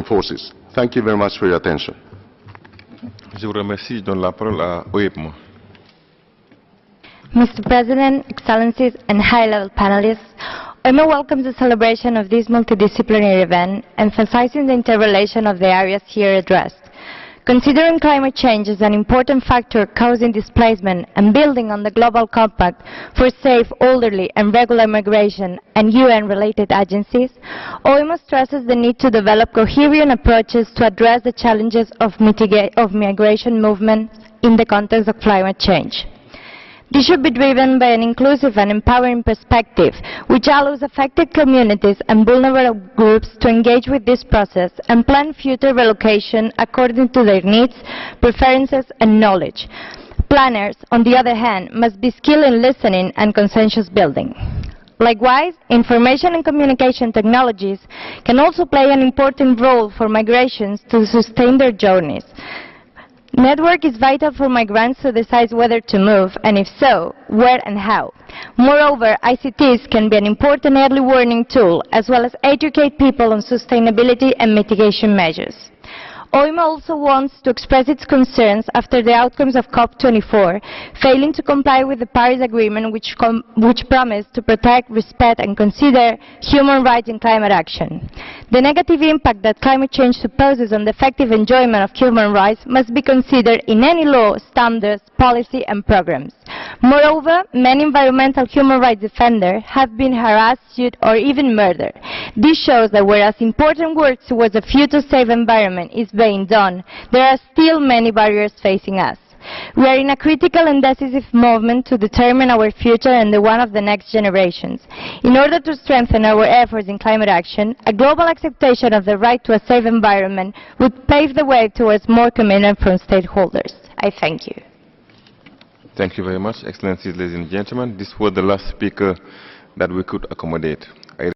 forces. Thank you very much for your attention. Je vous remercie. Je donne la parole à Oyepmo. Mr. President, Excellencies, and high-level panelists, OIMA welcomes the celebration of this multidisciplinary event, emphasizing the interrelation of the areas here addressed. Considering climate change as an important factor causing displacement and building on the Global Compact for safe, orderly, and regular migration and UN-related agencies, OIMA stresses the need to develop coherent approaches to address the challenges of migration movements in the context of climate change. This should be driven by an inclusive and empowering perspective, which allows affected communities and vulnerable groups to engage with this process and plan future relocation according to their needs, preferences, and knowledge. Planners, on the other hand, must be skilled in listening and consensus building. Likewise, information and communication technologies can also play an important role for migrations to sustain their journeys. Network is vital for migrants to decide whether to move, and if so, where and how. Moreover, ICTs can be an important early warning tool, as well as educate people on sustainability and mitigation measures. OIMA also wants to express its concerns after the outcomes of COP24, failing to comply with the Paris Agreement, which promised to protect, respect, and consider human rights in climate action. The negative impact that climate change supposes on the effective enjoyment of human rights must be considered in any law, standards, policy, and programs. Moreover, many environmental human rights defenders have been harassed, sued, or even murdered. This shows that whereas important work towards a future-safe environment is being done, there are still many barriers facing us. We are in a critical and decisive moment to determine our future and the one of the next generations. In order to strengthen our efforts in climate action, a global acceptation of the right to a safe environment would pave the way towards more commitment from stakeholders. I thank you. Thank you very much, Excellencies, ladies and gentlemen. This was the last speaker that we could accommodate.